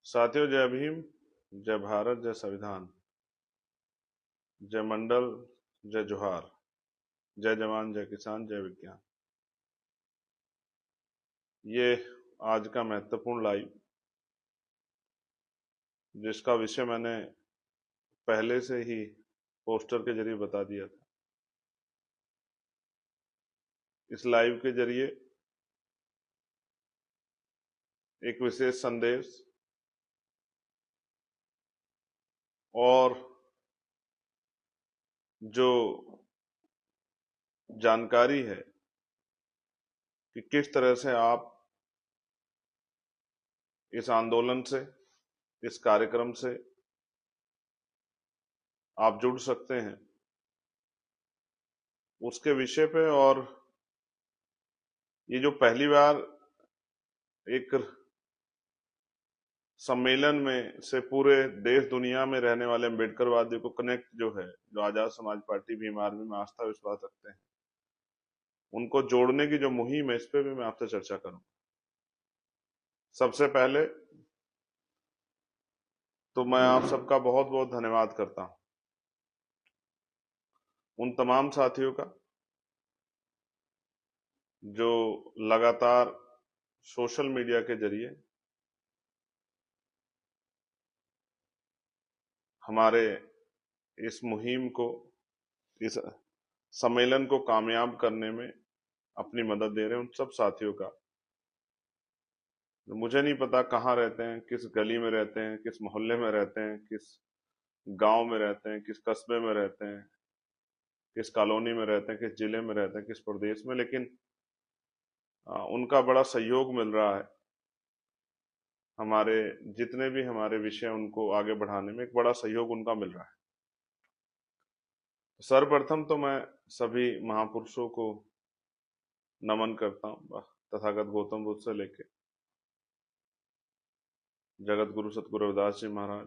साथियों, जय भीम, जय भारत, जय संविधान, जय मंडल, जय जोहार, जय जवान, जय किसान, जय विज्ञान। ये आज का महत्वपूर्ण लाइव, जिसका विषय मैंने पहले से ही पोस्टर के जरिए बता दिया था। इस लाइव के जरिए एक विशेष संदेश और जो जानकारी है कि किस तरह से आप इस आंदोलन से, इस कार्यक्रम से आप जुड़ सकते हैं, उसके विषय पे। और ये जो पहली बार एक सम्मेलन में से पूरे देश दुनिया में रहने वाले अम्बेडकरवादियों को कनेक्ट जो है, जो आजाद समाज पार्टी भीम आर्मी में आस्था विश्वास रखते हैं, उनको जोड़ने की जो मुहिम है, इस पे भी मैं आपसे चर्चा करूं। सबसे पहले तो मैं आप सबका बहुत बहुत धन्यवाद करता हूं, उन तमाम साथियों का जो लगातार सोशल मीडिया के जरिए हमारे इस मुहिम को, इस सम्मेलन को कामयाब करने में अपनी मदद दे रहे हैं। उन सब साथियों का, मुझे नहीं पता कहाँ रहते हैं, किस गली में रहते हैं, किस मोहल्ले में रहते हैं, किस गांव में रहते हैं, किस कस्बे में रहते हैं, किस कॉलोनी में रहते हैं, किस जिले में रहते हैं, किस प्रदेश में, लेकिन उनका बड़ा सहयोग मिल रहा है। हमारे जितने भी हमारे विषय उनको आगे बढ़ाने में एक बड़ा सहयोग उनका मिल रहा है। सर्वप्रथम तो मैं सभी महापुरुषों को नमन करता हूं, तथागत गौतम बुद्ध से लेके जगत गुरु सतगुरु रविदास जी महाराज,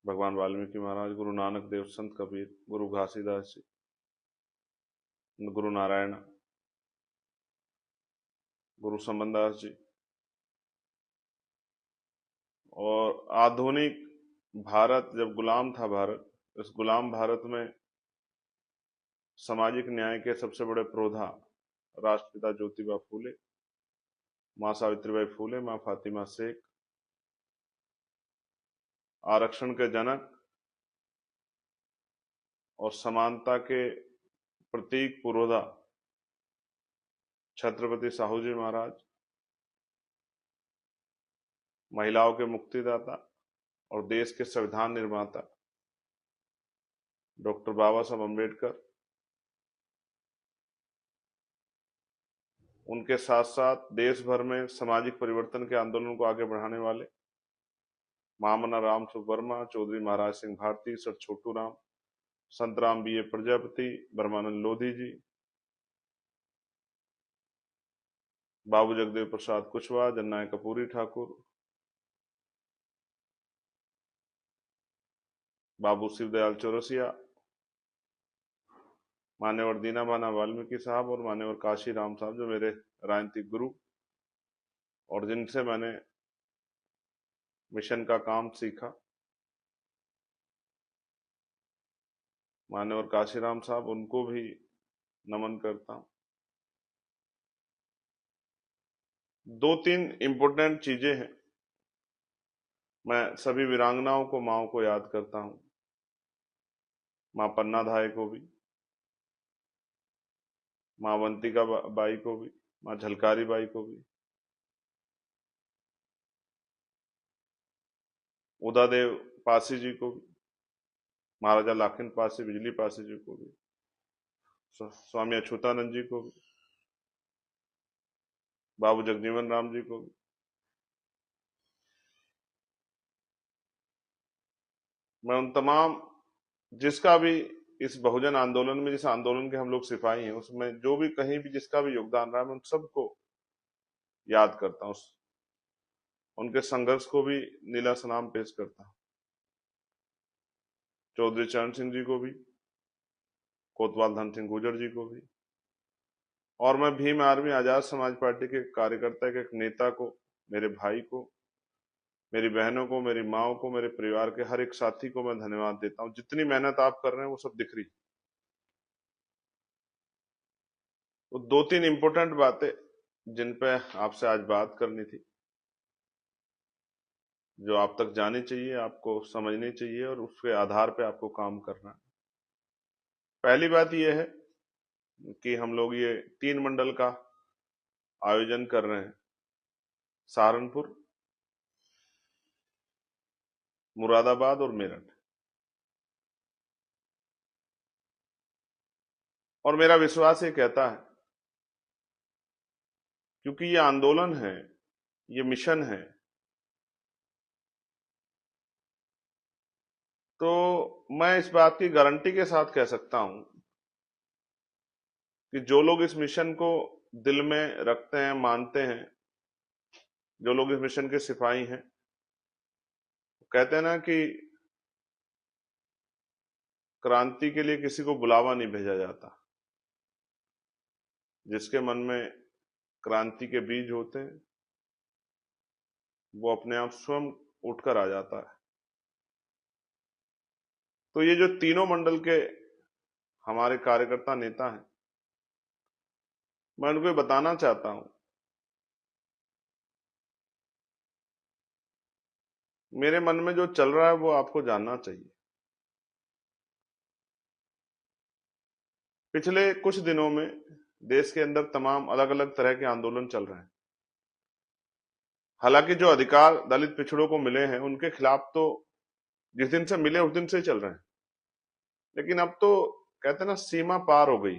भगवान वाल्मीकि महाराज, गुरु नानक देव, संत कबीर, गुरु घासीदास जी, गुरु नारायण, गुरु समनदास जी। और आधुनिक भारत जब गुलाम था, भारत, इस गुलाम भारत में सामाजिक न्याय के सबसे बड़े प्रोधा राष्ट्रपिता ज्योतिबा फूले, मां सावित्रीबाई फूले, मां फातिमा शेख, आरक्षण के जनक और समानता के प्रतीक पुरोधा छत्रपति साहू जी महाराज, महिलाओं के मुक्तिदाता और देश के संविधान निर्माता डॉक्टर बाबा साहब अम्बेडकर, उनके साथ साथ देश भर में सामाजिक परिवर्तन के आंदोलन को आगे बढ़ाने वाले महामना राम सुख वर्मा, चौधरी महाराज सिंह भारती, सर छोटू राम, संत राम बी ए प्रजापति, ब्रह्मानंद लोधी जी, बाबू जगदेव प्रसाद कुशवाहा, जननायक कपूरी ठाकुर, बाबू शिवदयाल चौरसिया, मान्यवर दीना भाना वाल्मीकि साहब और मान्यवर काशी राम साहब, जो मेरे राजनीतिक गुरु और जिनसे मैंने मिशन का काम सीखा, मान्यवर काशी राम साहब, उनको भी नमन करता हूं। दो तीन इंपॉर्टेंट चीजें हैं। मैं सभी वीरांगनाओं को, माओ को याद करता हूं, मां पन्ना धाय को भी, मां अवंतिका बाई को भी, मां झलकारी बाई को भी, उदादेव पासी जी को भी, महाराजा लाखिन पासी, बिजली पासी जी को भी, स्वामी अछूतानंद जी को भी, बाबू जगजीवन राम जी को भी। मैं उन तमाम, जिसका भी इस बहुजन आंदोलन में, जिस आंदोलन के हम लोग सिपाही हैं, उसमें जो भी कहीं भी जिसका भी योगदान रहा, मैं उन सबको याद करता हूं, उनके संघर्ष को भी नीला सलाम पेश करता हूं। चौधरी चरण सिंह जी को भी, कोतवाल धन सिंह गुर्जर जी को भी, और मैं भीम आर्मी आजाद समाज पार्टी के कार्यकर्ता के एक नेता को मेरे भाई को, मेरी बहनों को, मेरी माँ को, मेरे परिवार के हर एक साथी को मैं धन्यवाद देता हूँ। जितनी मेहनत आप कर रहे हैं वो सब दिख रही। तो दो तीन इंपॉर्टेंट बातें जिन पे आपसे आज बात करनी थी, जो आप तक जानी चाहिए, आपको समझनी चाहिए और उसके आधार पे आपको काम करना है। पहली बात यह है कि हम लोग ये 3 मंडल का आयोजन कर रहे हैं। सहारनपुर, मुरादाबाद और मेरठ। और मेरा विश्वास ये कहता है, क्योंकि ये आंदोलन है, ये मिशन है, तो मैं इस बात की गारंटी के साथ कह सकता हूं कि जो लोग इस मिशन को दिल में रखते हैं, मानते हैं, जो लोग इस मिशन के सिपाही हैं, कहते हैं ना कि क्रांति के लिए किसी को बुलावा नहीं भेजा जाता। जिसके मन में क्रांति के बीज होते हैं वो अपने आप स्वयं उठकर आ जाता है। तो ये जो तीनों मंडल के हमारे कार्यकर्ता नेता हैं, मैं उनको ये बताना चाहता हूं, मेरे मन में जो चल रहा है वो आपको जानना चाहिए। पिछले कुछ दिनों में देश के अंदर तमाम अलग अलग तरह के आंदोलन चल रहे हैं। हालांकि जो अधिकार दलित पिछड़ों को मिले हैं उनके खिलाफ तो जिस दिन से मिले उस दिन से ही चल रहे हैं, लेकिन अब तो कहते हैं ना सीमा पार हो गई।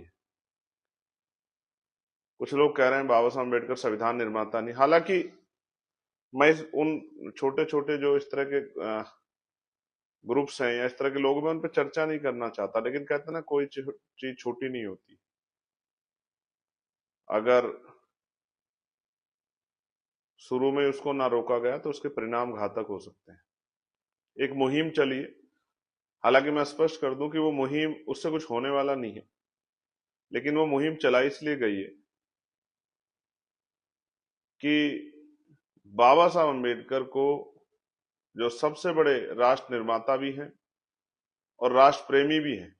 कुछ लोग कह रहे हैं बाबा साहब अम्बेडकर संविधान निर्माता नहीं। हालांकि मैं उन छोटे छोटे जो इस तरह के ग्रुप्स हैं या इस तरह के लोग, मैं उन पर चर्चा नहीं करना चाहता, लेकिन कहते हैं ना कोई चीज छोटी नहीं होती। अगर शुरू में उसको ना रोका गया तो उसके परिणाम घातक हो सकते हैं। एक मुहिम चली है, हालांकि मैं स्पष्ट कर दूं कि वो मुहिम, उससे कुछ होने वाला नहीं है, लेकिन वो मुहिम चलाई इसलिए गई है कि बाबा साहब अम्बेडकर को, जो सबसे बड़े राष्ट्र निर्माता भी हैं और राष्ट्र प्रेमी भी हैं,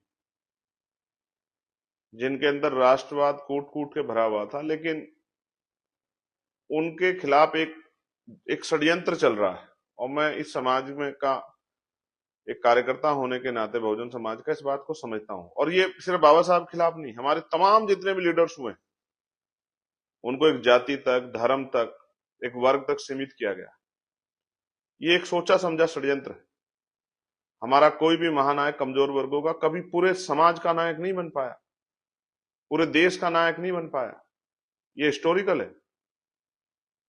जिनके अंदर राष्ट्रवाद कूट कूट के भरा हुआ था, लेकिन उनके खिलाफ एक षड्यंत्र चल रहा है। और मैं इस समाज में का एक कार्यकर्ता होने के नाते, बहुजन समाज का, इस बात को समझता हूं। और ये सिर्फ बाबा साहब के खिलाफ नहीं, हमारे तमाम जितने भी लीडर्स हुए उनको एक जाति तक, धर्म तक, एक वर्ग तक सीमित किया गया। ये एक सोचा समझा षड्यंत्र है। हमारा कोई भी महानायक कमजोर वर्गों का कभी पूरे समाज का नायक नहीं बन पाया, पूरे देश का नायक नहीं बन पाया। ये हिस्टोरिकल है।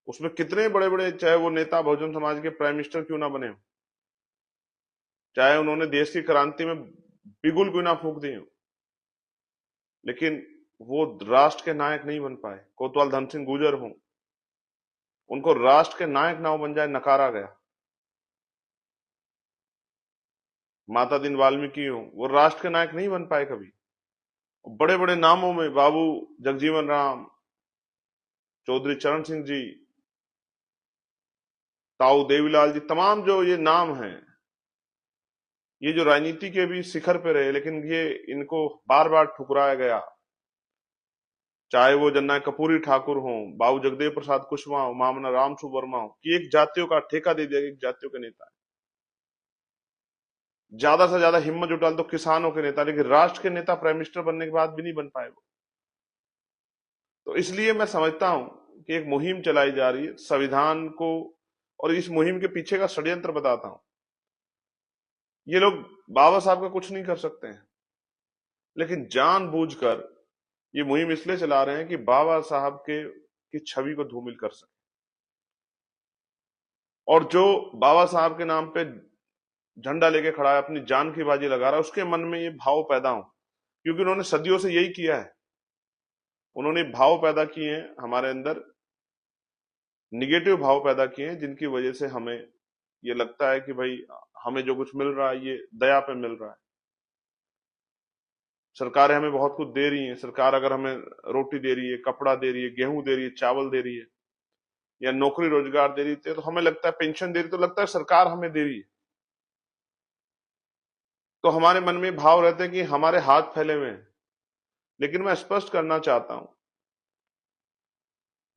उसमें कितने बड़े बड़े, चाहे वो नेता बहुजन समाज के प्राइम मिनिस्टर क्यों ना बने हो, चाहे उन्होंने देश की क्रांति में बिगुल क्यों ना फूंक दी हो, लेकिन वो राष्ट्र के नायक नहीं बन पाए। कोतवाल धन सिंह गुर्जर हों, उनको राष्ट्र के नायक ना बन जाए, नकारा गया। माता दीन वाल्मीकि हो, वो राष्ट्र के नायक नहीं बन पाए कभी। बड़े बड़े नामों में बाबू जगजीवन राम, चौधरी चरण सिंह जी, ताऊ देवीलाल जी, तमाम जो ये नाम हैं, ये जो राजनीति के भी शिखर पे रहे, लेकिन ये इनको बार बार ठुकराया गया। चाहे वो जननायक कर्पूरी ठाकुर हो, बाबू जगदेव प्रसाद कुशवाहा हो, मामना रामसु वर्मा हो, कि एक जातियों का ठेका दे दिया, एक जातियों के नेता। ज्यादा से ज्यादा हिम्मत जुटा तो किसानों के नेता, लेकिन राष्ट्र के नेता प्राइम मिनिस्टर बनने के बाद भी नहीं बन पाए वो। तो इसलिए मैं समझता हूं कि एक मुहिम चलाई जा रही है संविधान को, और इस मुहिम के पीछे का षड्यंत्र बताता हूं। ये लोग बाबा साहब का कुछ नहीं कर सकते हैं, लेकिन जानबूझकर ये मुहिम इसलिए चला रहे हैं कि बाबा साहब के की छवि को धूमिल कर सके। और जो बाबा साहब के नाम पे झंडा लेके खड़ा है, अपनी जान की बाजी लगा रहा है, उसके मन में ये भाव पैदा हो, क्योंकि उन्होंने सदियों से यही किया है। उन्होंने भाव पैदा किए हैं हमारे अंदर, निगेटिव भाव पैदा किए हैं, जिनकी वजह से हमें ये लगता है कि भाई हमें जो कुछ मिल रहा है ये दया पे मिल रहा है। सरकारें हमें बहुत कुछ दे रही हैं, सरकार अगर हमें रोटी दे रही है, कपड़ा दे रही है, गेहूं दे रही है, चावल दे रही है, या नौकरी रोजगार दे रही थी, तो हमें लगता है पेंशन दे रही, तो लगता है सरकार हमें दे रही है। तो हमारे मन में भाव रहते हैं कि हमारे हाथ फैले हुए हैं। लेकिन मैं स्पष्ट करना चाहता हूं,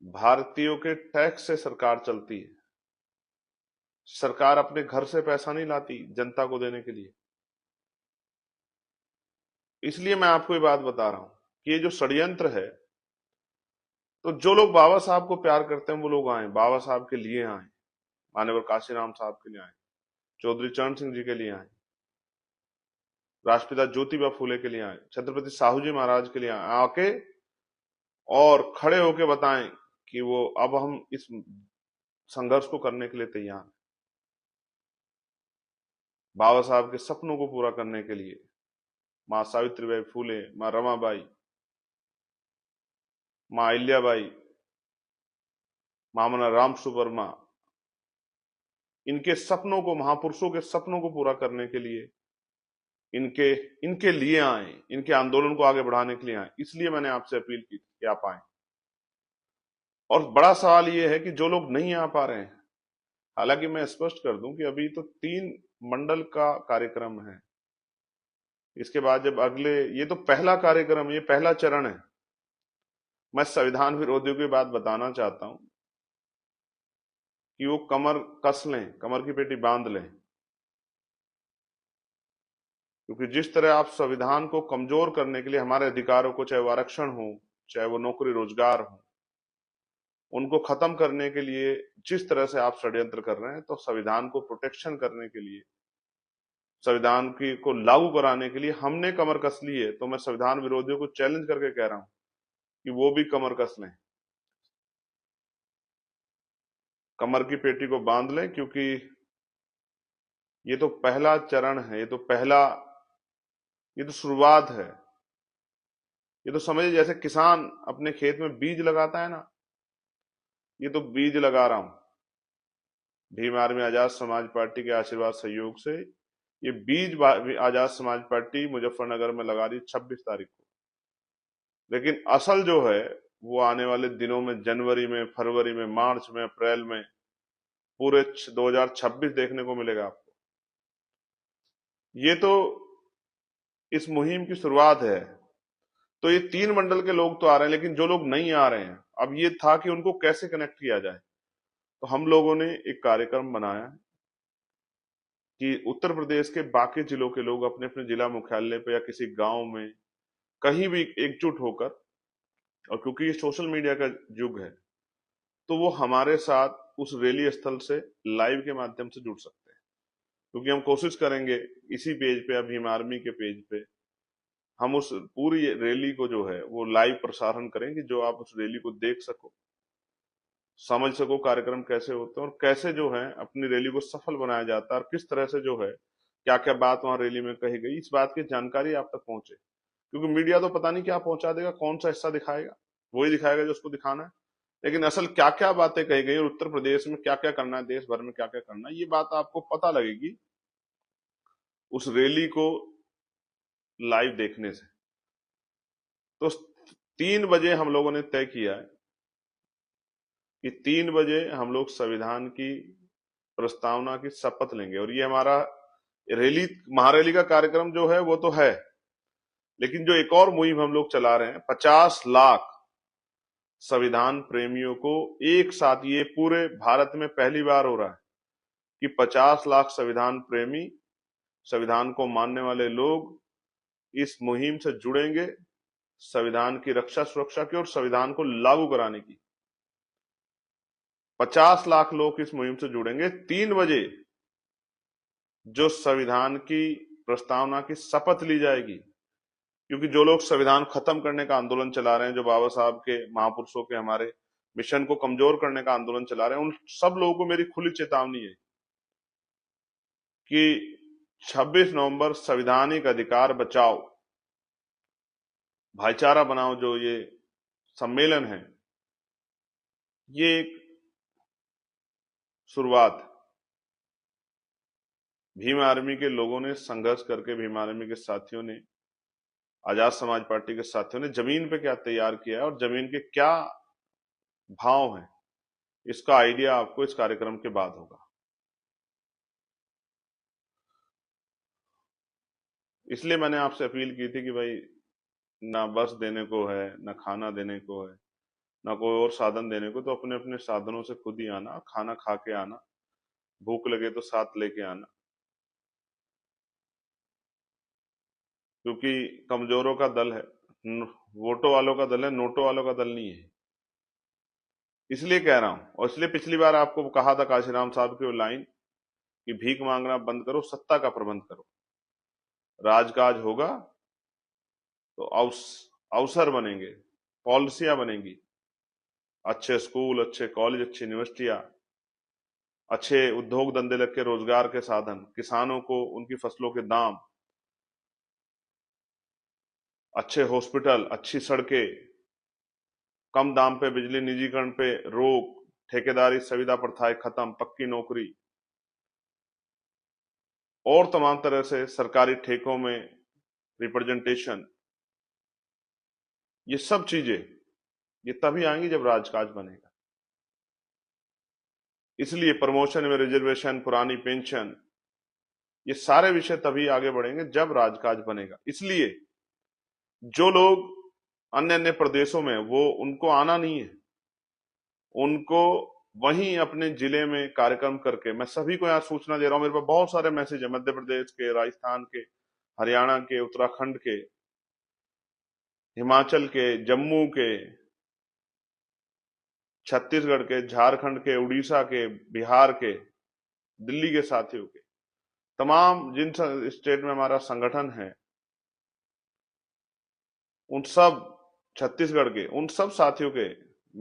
भारतीयों के टैक्स से सरकार चलती है। सरकार अपने घर से पैसा नहीं लाती जनता को देने के लिए। इसलिए मैं आपको ये बात बता रहा हूं कि ये जो षड्यंत्र है, तो जो लोग बाबा साहब को प्यार करते हैं वो लोग आए, बाबा साहब के लिए आए, मान्यवर काशीराम साहब के लिए आए, चौधरी चरण सिंह जी के लिए आए, राष्ट्रपिता ज्योतिबा फूले के लिए आए, छत्रपति साहू जी महाराज के लिए आए, आके और खड़े होके बताएं कि वो अब हम इस संघर्ष को करने के लिए तैयार हैं, बाबा साहब के सपनों को पूरा करने के लिए। माँ सावित्रीबाई फूले, माँ रमाबाई, माँ अहिल्याबाई, महामना राम सुवर्मा, इनके सपनों को, महापुरुषों के सपनों को पूरा करने के लिए इनके इनके लिए आए, इनके आंदोलन को आगे बढ़ाने के लिए आए। इसलिए मैंने आपसे अपील की कि आप आए। और बड़ा सवाल यह है कि जो लोग नहीं आ पा रहे हैं, हालांकि मैं स्पष्ट कर दूं कि अभी तो 3 मंडल का कार्यक्रम है। इसके बाद जब अगले, ये तो पहला कार्यक्रम, ये पहला चरण है। मैं संविधान विरोधियों की बात बताना चाहता हूं कि वो कमर कस लें, कमर की पेटी बांध लें, क्योंकि जिस तरह आप संविधान को कमजोर करने के लिए, हमारे अधिकारों को, चाहे वो आरक्षण हो, चाहे वो नौकरी रोजगार हो, उनको खत्म करने के लिए जिस तरह से आप षड्यंत्र कर रहे हैं, तो संविधान को प्रोटेक्शन करने के लिए, संविधान की को लागू कराने के लिए हमने कमर कस ली है। तो मैं संविधान विरोधियों को चैलेंज करके कह रहा हूं कि वो भी कमर कस लें, कमर की पेटी को बांध लें, क्योंकि ये तो पहला चरण है, ये तो शुरुआत है। ये तो समझिए जैसे किसान अपने खेत में बीज लगाता है ना, ये तो बीज लगा रहा हूं। भीम आर्मी आजाद समाज पार्टी के आशीर्वाद सहयोग से ये बीज आजाद समाज पार्टी मुजफ्फरनगर में लगा रही 26 तारीख को। लेकिन असल जो है वो आने वाले दिनों में, जनवरी में, फरवरी में, मार्च में, अप्रैल में, पूरे 2026 देखने को मिलेगा आपको। ये तो इस मुहिम की शुरुआत है। तो ये 3 मंडल के लोग तो आ रहे हैं, लेकिन जो लोग नहीं आ रहे हैं, अब ये था कि उनको कैसे कनेक्ट किया जाए। तो हम लोगों ने एक कार्यक्रम बनाया कि उत्तर प्रदेश के बाकी जिलों के लोग अपने अपने जिला मुख्यालय पे या किसी गांव में कहीं भी एकजुट होकर, और क्योंकि ये सोशल मीडिया का युग है, तो वो हमारे साथ उस रैली स्थल से लाइव के माध्यम से जुड़ सकते हैं। क्योंकि हम कोशिश करेंगे इसी पेज पे या भीम आर्मी के पेज पे हम उस पूरी रैली को जो है वो लाइव प्रसारण करेंगे, जो आप उस रैली को देख सको, समझ सको कार्यक्रम कैसे होते हैं और कैसे जो है अपनी रैली को सफल बनाया जाता है, और किस तरह से जो है क्या क्या बात वहां रैली में कही गई, इस बात की जानकारी आप तक पहुंचे। क्योंकि मीडिया तो पता नहीं क्या पहुंचा देगा, कौन सा हिस्सा दिखाएगा, वही दिखाएगा जो उसको दिखाना है। लेकिन असल क्या क्या बातें कही गई और उत्तर प्रदेश में क्या क्या करना है, देश भर में क्या क्या करना है, ये बात आपको पता लगेगी उस रैली को लाइव देखने से। तो 3 बजे हम लोगों ने तय किया है कि 3 बजे हम लोग संविधान की प्रस्तावना की शपथ लेंगे। और ये हमारा रैली, महारैली का कार्यक्रम जो है वो तो है, लेकिन जो एक और मुहिम हम लोग चला रहे हैं, 50 लाख संविधान प्रेमियों को एक साथ, ये पूरे भारत में पहली बार हो रहा है कि 50 लाख संविधान प्रेमी, संविधान को मानने वाले लोग इस मुहिम से जुड़ेंगे, संविधान की रक्षा सुरक्षा की और संविधान को लागू कराने की। 50 लाख लोग इस मुहिम से जुड़ेंगे 3 बजे, जो संविधान की प्रस्तावना की शपथ ली जाएगी। क्योंकि जो लोग संविधान खत्म करने का आंदोलन चला रहे हैं, जो बाबा साहब के, महापुरुषों के, हमारे मिशन को कमजोर करने का आंदोलन चला रहे हैं, उन सब लोगों को मेरी खुली चेतावनी है कि 26 नवंबर संवैधानिक अधिकार बचाओ, भाईचारा बनाओ, जो ये सम्मेलन है, ये एक शुरुआत। भीम आर्मी के लोगों ने संघर्ष करके, भीम आर्मी के साथियों ने, आजाद समाज पार्टी के साथियों ने जमीन पे क्या तैयार किया है और जमीन के क्या भाव हैं, इसका आइडिया आपको इस कार्यक्रम के बाद होगा। इसलिए मैंने आपसे अपील की थी कि भाई ना बस देने को है, ना खाना देने को है, ना कोई और साधन देने को, तो अपने अपने साधनों से खुद ही आना, खाना खा के आना, भूख लगे तो साथ लेके आना, क्योंकि कमजोरों का दल है, वोटों वालों का दल है, नोटों वालों का दल नहीं है। इसलिए कह रहा हूं, और इसलिए पिछली बार आपको कहा था काशीराम साहब की वो लाइन कि भीख मांगना बंद करो, सत्ता का प्रबंध करो, राजकाज होगा तो अवसर बनेंगे, पॉलिसियां बनेंगी, अच्छे स्कूल, अच्छे कॉलेज, अच्छी यूनिवर्सिटियां, अच्छे उद्योग धंधे लग के रोजगार के साधन, किसानों को उनकी फसलों के दाम, अच्छे हॉस्पिटल, अच्छी सड़कें, कम दाम पे बिजली, निजीकरण पे रोक, ठेकेदारी संविदा प्रथाएं खत्म, पक्की नौकरी, और तमाम तरह से सरकारी ठेकों में रिप्रेजेंटेशन, ये सब चीजें ये तभी आएंगी जब राजकाज बनेगा। इसलिए प्रमोशन में रिजर्वेशन, पुरानी पेंशन, ये सारे विषय तभी आगे बढ़ेंगे जब राजकाज बनेगा। इसलिए जो लोग अन्य अन्य प्रदेशों में, वो उनको आना नहीं है, उनको वहीं अपने जिले में कार्यक्रम करके, मैं सभी को यहाँ सूचना दे रहा हूं, मेरे पास बहुत सारे मैसेज है मध्य प्रदेश के, राजस्थान के, हरियाणा के, उत्तराखंड के, हिमाचल के, जम्मू के, छत्तीसगढ़ के, झारखंड के, उड़ीसा के, बिहार के, दिल्ली के साथियों के, तमाम जिन स्टेट में हमारा संगठन है, उन सब, छत्तीसगढ़ के उन सब साथियों के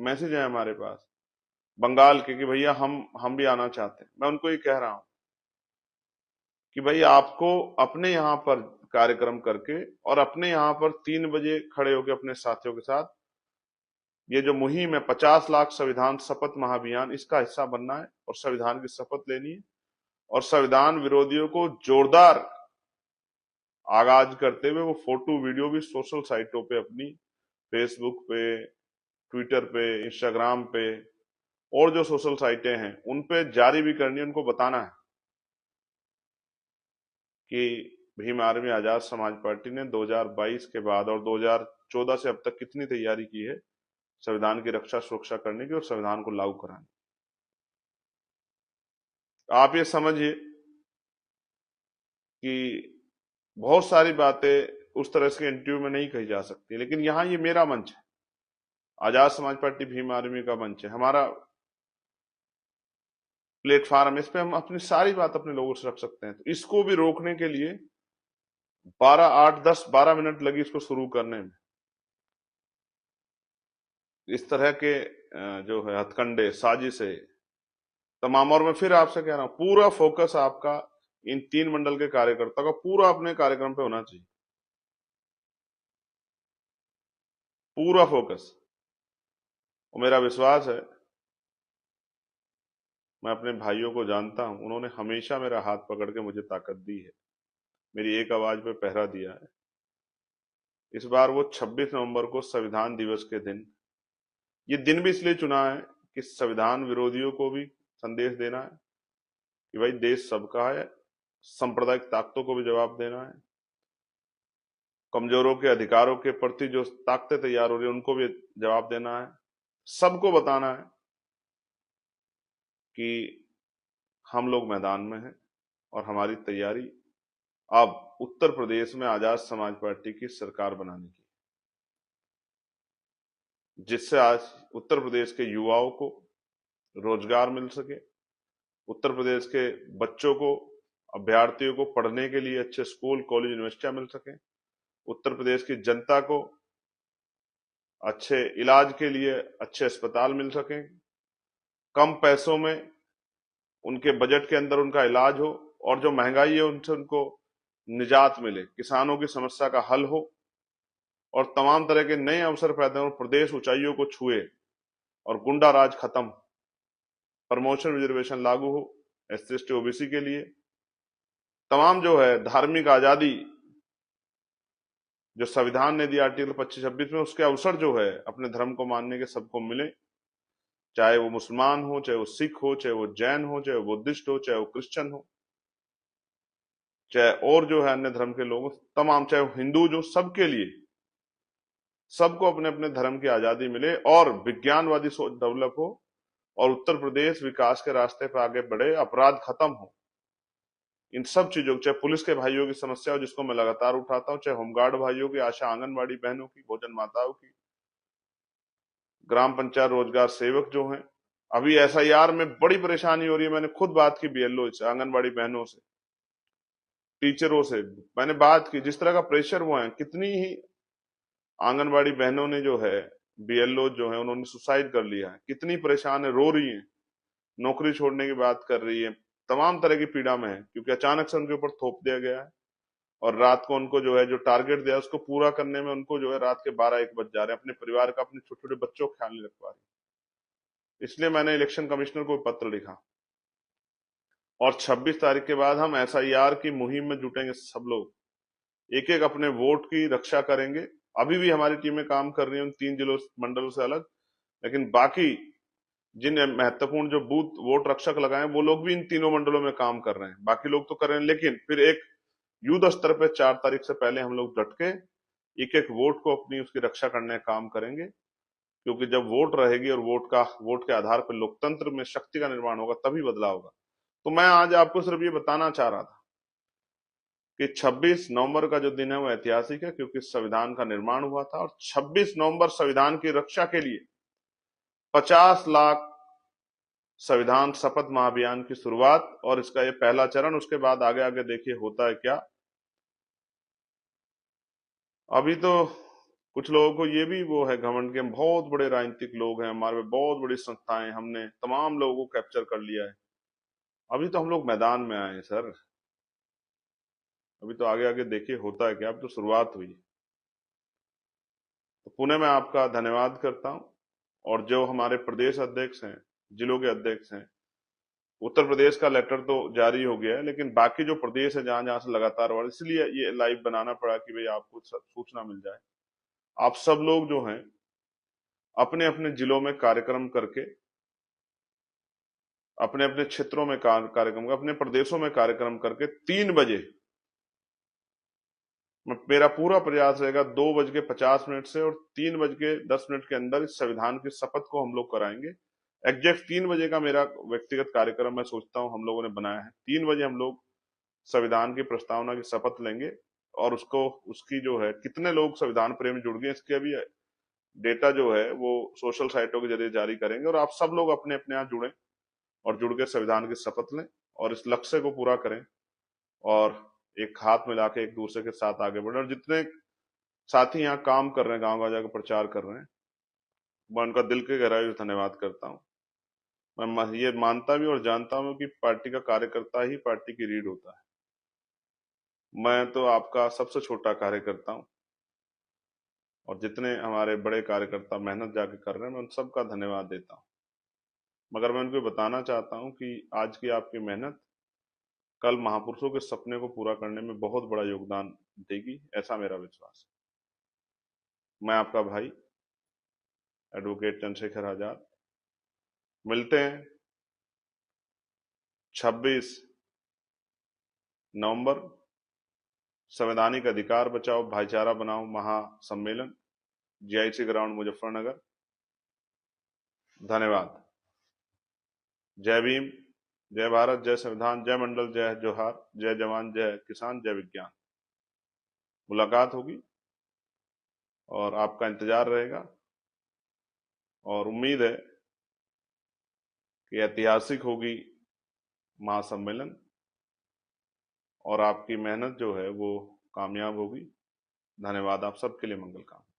मैसेज है हमारे पास, बंगाल के, कि भैया हम भी आना चाहते हैं। मैं उनको ये कह रहा हूं कि भाई आपको अपने यहाँ पर कार्यक्रम करके और अपने यहाँ पर 3 बजे खड़े होकर अपने साथियों के साथ ये जो मुहिम है 50 लाख संविधान शपथ महाअभियान, इसका हिस्सा बनना है और संविधान की शपथ लेनी है, और संविधान विरोधियों को जोरदार आगाज करते हुए वो फोटो वीडियो भी सोशल साइटों पे, अपनी फेसबुक पे, ट्विटर पे, इंस्टाग्राम पे, और जो सोशल साइटें हैं उन पे जारी भी करनी है। उनको बताना है कि भीम आर्मी आजाद समाज पार्टी ने 2022 के बाद और 2014 से अब तक कितनी तैयारी की है संविधान की रक्षा सुरक्षा करने की और संविधान को लागू कराने की। आप ये समझिए कि बहुत सारी बातें उस तरह से इंटरव्यू में नहीं कही जा सकती, लेकिन यहाँ ये मेरा मंच है, आजाद समाज पार्टी भीम आर्मी का मंच है, हमारा प्लेटफॉर्म, इस पे हम अपनी सारी बात अपने लोगों से रख सकते हैं। तो इसको भी रोकने के लिए 8 10 12 मिनट लगी इसको शुरू करने में। इस तरह के जो है हथकंडे, साजिशें तमाम, और मैं फिर आपसे कह रहा हूं पूरा फोकस आपका इन 3 मंडल के कार्यकर्ता का पूरा अपने कार्यक्रम पे होना चाहिए, पूरा फोकस। और मेरा विश्वास है, मैं अपने भाइयों को जानता हूं, उन्होंने हमेशा मेरा हाथ पकड़ के मुझे ताकत दी है, मेरी एक आवाज पे पहरा दिया है। इस बार वो 26 नवंबर को संविधान दिवस के दिन, ये दिन भी इसलिए चुना है कि संविधान विरोधियों को भी संदेश देना है कि भाई देश सबका है, सांप्रदायिक ताकतों को भी जवाब देना है, कमजोरों के अधिकारों के प्रति जो ताकतें तैयार हो रही है उनको भी जवाब देना है, सबको बताना है कि हम लोग मैदान में हैं और हमारी तैयारी अब उत्तर प्रदेश में आजाद समाज पार्टी की सरकार बनाने की, जिससे आज उत्तर प्रदेश के युवाओं को रोजगार मिल सके, उत्तर प्रदेश के बच्चों को, अभ्यर्थियों को पढ़ने के लिए अच्छे स्कूल, कॉलेज, यूनिवर्सिटियां मिल सके, उत्तर प्रदेश की जनता को अच्छे इलाज के लिए अच्छे अस्पताल मिल सके, कम पैसों में उनके बजट के अंदर उनका इलाज हो, और जो महंगाई है उनसे उनको निजात मिले, किसानों की समस्या का हल हो, और तमाम तरह के नए अवसर पैदा हो, प्रदेश ऊंचाइयों को छुए और गुंडा राज खत्म, प्रमोशन रिजर्वेशन लागू हो SC ST OBC के लिए, तमाम जो है धार्मिक आजादी जो संविधान ने दिया आर्टिकल 25 26 में, उसके अवसर जो है अपने धर्म को मानने के सबको मिले, चाहे वो मुसलमान हो, चाहे वो सिख हो, चाहे वो जैन हो, चाहे वो बुद्धिस्ट हो, चाहे वो क्रिश्चियन हो, चाहे और जो है अन्य धर्म के लोग हो, तमाम, चाहे वो हिंदू, जो सबके लिए, सबको अपने अपने धर्म की आजादी मिले और विज्ञानवादी सोच डेवलप हो और उत्तर प्रदेश विकास के रास्ते पर आगे बढ़े, अपराध खत्म हो। इन सब चीजों, चाहे पुलिस के भाइयों की समस्या हो जिसको मैं लगातार उठाता हूं, चाहे होमगार्ड भाइयों की, आशा आंगनबाड़ी बहनों की, भोजन माताओं की, ग्राम पंचायत रोजगार सेवक जो हैं, अभी एसआईआर में बड़ी परेशानी हो रही है। मैंने खुद बात की बीएलओ से, आंगनबाड़ी बहनों से, टीचरों से मैंने बात की, जिस तरह का प्रेशर वो है, कितनी ही आंगनबाड़ी बहनों ने जो है, बीएलओ जो है उन्होंने सुसाइड कर लिया है, कितनी परेशान है, रो रही है, नौकरी छोड़ने की बात कर रही है, तमाम तरह की पीड़ा में है, क्योंकि अचानक से उनके ऊपर थोप दिया गया है और रात को उनको जो है, जो टारगेट दिया उसको पूरा करने में उनको जो है रात के 12-1 बज जा रहे हैं, अपने परिवार का, अपने छोटे छोटे बच्चों का ख्याल नहीं रख पा रही। इसलिए मैंने इलेक्शन कमिश्नर को पत्र लिखा और 26 तारीख के बाद हम एसआईआर की मुहिम में जुटेंगे। सब लोग एक एक अपने वोट की रक्षा करेंगे। अभी भी हमारी टीमें काम कर रही हैं उन 3 जिलों मंडलों से अलग, लेकिन बाकी जिन महत्वपूर्ण जो बूथ वोट रक्षक लगाए वो लोग भी इन तीनों मंडलों में काम कर रहे हैं, बाकी लोग तो कर रहे हैं, लेकिन फिर एक युद्ध स्तर पे 4 तारीख से पहले हम लोग डट के एक एक वोट को अपनी उसकी रक्षा करने का काम करेंगे, क्योंकि जब वोट रहेगी और वोट के आधार पर लोकतंत्र में शक्ति का निर्माण होगा, तभी बदलाव होगा। तो मैं आज आपको सिर्फ ये बताना चाह रहा था कि 26 नवंबर का जो दिन है वो ऐतिहासिक है, क्योंकि संविधान का निर्माण हुआ था और 26 नवंबर संविधान की रक्षा के लिए 50 लाख संविधान शपथ महाअभियान की शुरुआत, और इसका ये पहला चरण। उसके बाद आगे आगे देखिए होता है क्या। अभी तो कुछ लोगों को ये भी वो है घमंड के, हम बहुत बड़े राजनीतिक लोग हैं, हमारे में बहुत बड़ी संस्थाएं, हमने तमाम लोगों को कैप्चर कर लिया है। अभी तो हम लोग मैदान में आए हैं सर, अभी तो आगे आगे देखिए होता है क्या, अब तो शुरुआत हुई। तो पुनः मैं आपका धन्यवाद करता हूं। और जो हमारे प्रदेश अध्यक्ष हैं, जिलों के अध्यक्ष हैं, उत्तर प्रदेश का लेटर तो जारी हो गया है, लेकिन बाकी जो प्रदेश है जहां जहां से लगातार, और इसलिए ये लाइव बनाना पड़ा कि भाई आपको सूचना मिल जाए। आप सब लोग जो हैं अपने अपने जिलों में कार्यक्रम करके, अपने अपने क्षेत्रों में कार्यक्रम, अपने प्रदेशों में कार्यक्रम करके 3 बजे, मेरा पूरा प्रयास रहेगा 2:50 से और 3:10 के अंदर इस संविधान की शपथ को हम लोग कराएंगे। एग्जैक्ट 3 बजे का मेरा व्यक्तिगत कार्यक्रम मैं सोचता हूं हम लोगों ने बनाया है। 3 बजे हम लोग संविधान की प्रस्तावना की शपथ लेंगे और उसको, उसकी जो है कितने लोग संविधान प्रेमी जुड़ गए इसके अभी डेटा जो है वो सोशल साइटों के जरिए जारी करेंगे, और आप सब लोग अपने अपने यहाँ जुड़े और जुड़ के संविधान की शपथ लें और इस लक्ष्य को पूरा करें और एक हाथ मिला के एक दूसरे के साथ आगे बढ़े। और जितने साथी यहाँ काम कर रहे हैं, गांव गांव जाकर प्रचार कर रहे हैं, मैं उनका दिल के गहराई से धन्यवाद करता हूँ। मैं ये मानता भी और जानता हूँ कि पार्टी का कार्यकर्ता ही पार्टी की रीढ़ होता है। मैं तो आपका सबसे छोटा कार्यकर्ता हूँ और जितने हमारे बड़े कार्यकर्ता मेहनत जाके कर रहे हैं, मैं उन सबका धन्यवाद देता हूँ। मगर मैं उनको बताना चाहता हूँ कि आज की आपकी मेहनत कल महापुरुषों के सपने को पूरा करने में बहुत बड़ा योगदान देगी, ऐसा मेरा विश्वास है। मैं आपका भाई एडवोकेट चंद्रशेखर आजाद, मिलते हैं 26 नवंबर, संवैधानिक अधिकार बचाओ भाईचारा बनाओ महासम्मेलन, जीआईसी ग्राउंड मुजफ्फरनगर। धन्यवाद। जय भीम, जय भारत, जय संविधान, जय मंडल, जय जोहार, जय जवान, जय किसान, जय विज्ञान। मुलाकात होगी और आपका इंतजार रहेगा और उम्मीद है कि ऐतिहासिक होगी महासम्मेलन और आपकी मेहनत जो है वो कामयाब होगी। धन्यवाद। आप सबके लिए मंगल कामना।